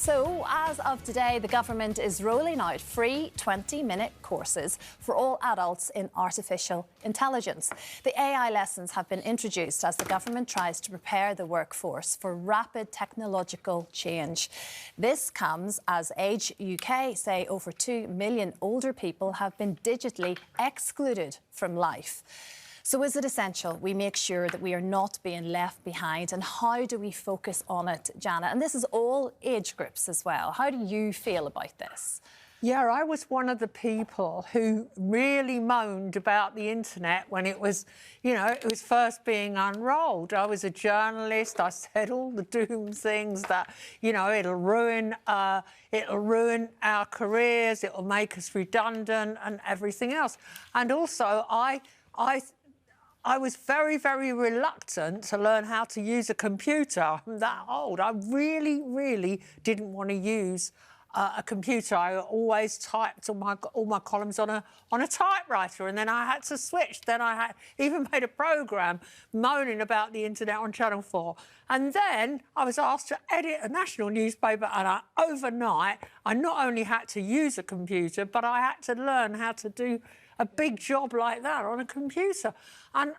So, as of today, the government is rolling out free 20-minute courses for all adults in artificial intelligence. The AI lessons have been introduced as the government tries to prepare the workforce for rapid technological change. This comes as Age UK say over 2 million older people have been digitally excluded from life. So is it essential we make sure that we are not being left behind, and how do we focus on it, Jana? And this is all age groups as well. How do you feel about this? Yeah, I was one of the people who really moaned about the internet when it was, it was first being unrolled. I was a journalist. I said all the doom things that, it'll ruin our careers, it'll make us redundant and everything else. And also, I was very, very reluctant to learn how to use a computer. I'm that old. I really, really didn't want to use a computer. I always typed all my columns on a typewriter, and then I had to switch. Then I had even made a programme moaning about the internet on Channel 4. And then I was asked to edit a national newspaper, and overnight, I not only had to use a computer, but I had to learn how to do a big job like that on a computer. And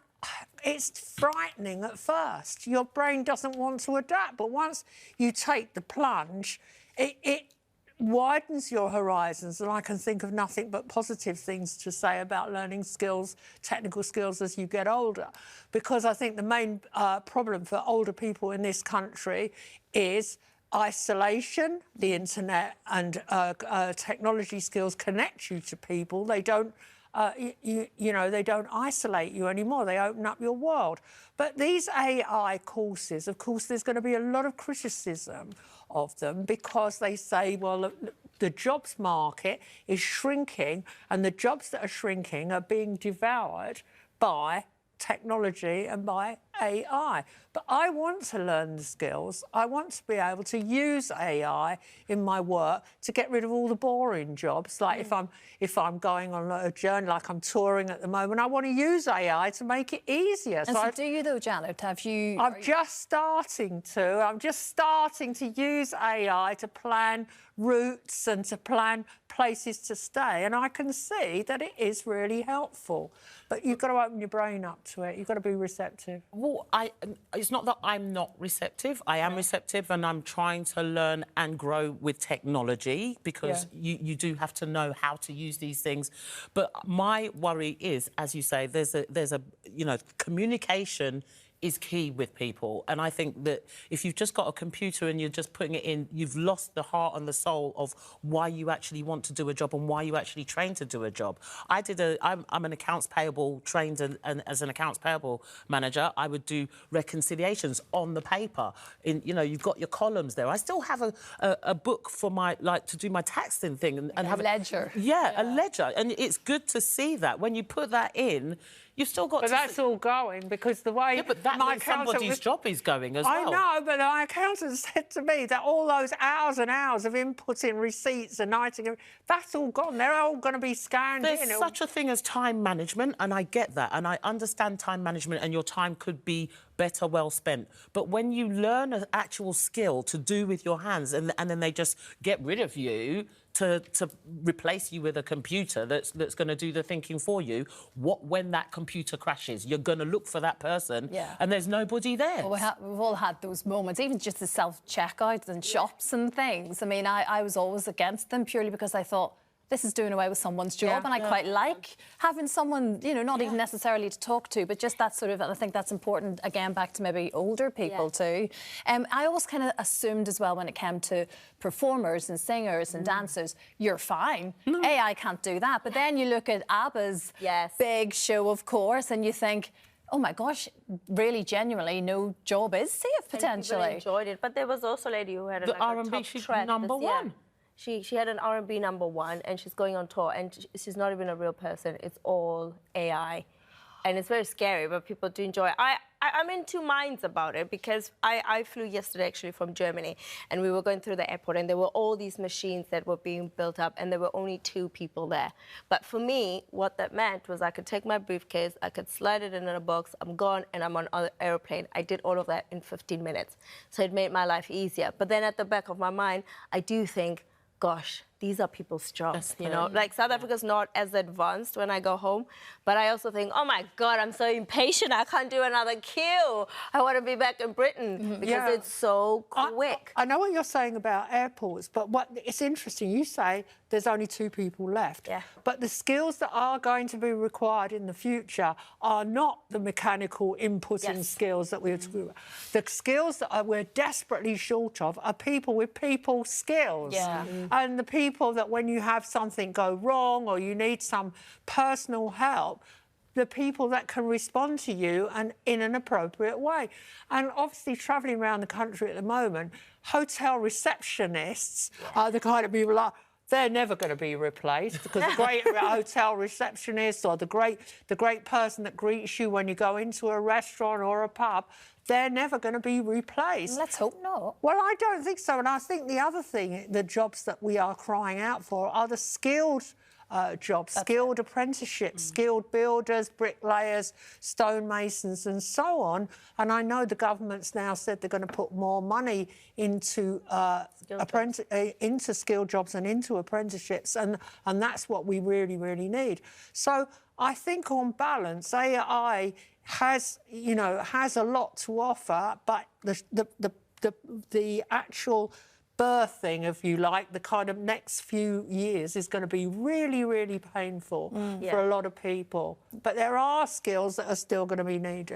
it's frightening at first. Your brain doesn't want to adapt, but once you take the plunge, it widens your horizons, and I can think of nothing but positive things to say about learning skills, technical skills, as you get older. Because I think the main problem for older people in this country is isolation. The internet and technology skills connect you to people. They don't they don't isolate you anymore. They open up your world. But these AI courses, of course, there's going to be a lot of criticism of them because they say, well, the jobs market is shrinking, and the jobs that are shrinking are being devoured by technology and by AI. But I want to learn the skills. I want to be able to use AI in my work to get rid of all the boring jobs. Like if I'm going on a journey, like I'm touring at the moment, I want to use AI to make it easier. And so do you though, Janet? I'm just starting to use AI to plan routes and to plan places to stay, and I can see that it is really helpful. But you've got to open your brain up to it. You've got to be receptive. Well, it's not that I'm not receptive. I am receptive, and I'm trying to learn and grow with technology because you do have to know how to use these things. But my worry is, as you say, there's a communication is key with people. And I think that if you've just got a computer and you're just putting it in, you've lost the heart and the soul of why you actually want to do a job and why you actually train to do a job. I'm an accounts payable trained, and as an accounts payable manager, I would do reconciliations on the paper. You've got your columns there. I still have a book for to do my taxing thing and have a ledger. A ledger. And it's good to see that when you put that in, you've still got But that's all going because the way... Yeah, but that means somebody's job is going as well. I know, but my accountant said to me that all those hours and hours of inputting receipts and writing, that's all gone. They're all going to be scanned in. There's such a thing as time management, and I get that, and I understand time management, and your time could be better well spent. But when you learn an actual skill to do with your hands, and then they just get rid of you to replace you with a computer that's going to do the thinking for you, when that computer crashes, you're going to look for that person, and there's nobody there. Well, we've all had those moments, even just the self-checkouts and shops and things. I mean, I was always against them purely because I thought, this is doing away with someone's job, and I quite like having someone, not even necessarily to talk to, but just that sort of, and I think that's important, again, back to maybe older people too. I always kind of assumed as well when it came to performers and singers and dancers, you're fine. AI can't do that. But then you look at ABBA's big show, of course, and you think, oh my gosh, really genuinely, no job is safe, potentially. People enjoyed it, but there was also a lady who had the R&B, she's number one. She had an R&B #1, and she's going on tour, and she's not even a real person. It's all AI. And it's very scary, but people do enjoy it. I'm in two minds about it because I flew yesterday actually from Germany, and we were going through the airport, and there were all these machines that were being built up, and there were only 2 people there. But for me, what that meant was I could take my briefcase, I could slide it in a box, I'm gone, and I'm on an airplane. I did all of that in 15 minutes. So it made my life easier. But then at the back of my mind, I do think, gosh, these are people's jobs, you know? Like, South Africa's not as advanced when I go home, but I also think, oh my God, I'm so impatient, I can't do another queue. I want to be back in Britain because it's so quick. I know what you're saying about airports, but it's interesting, you say there's only 2 people left. Yeah. But the skills that are going to be required in the future are not the mechanical inputting skills that we're talking about. The skills that we're desperately short of are people with people skills. Yeah. And the people that when you have something go wrong or you need some personal help, the people that can respond to you and in an appropriate way. And obviously travelling around the country at the moment, hotel receptionists are the kind of people like, they're never going to be replaced because the great hotel receptionist or the great person that greets you when you go into a restaurant or a pub, they're never going to be replaced. Let's hope not. Well, I don't think so. And I think the other thing, the jobs that we are crying out for are the skilled jobs, skilled apprenticeships, skilled builders, bricklayers, stonemasons and so on. And I know the government's now said they're going to put more money into into skilled jobs and into apprenticeships, and that's what we really, really need. So I think on balance, AI has a lot to offer, but the actual birthing, if you like, the kind of next few years is going to be really, really painful for a lot of people. But there are skills that are still going to be needed.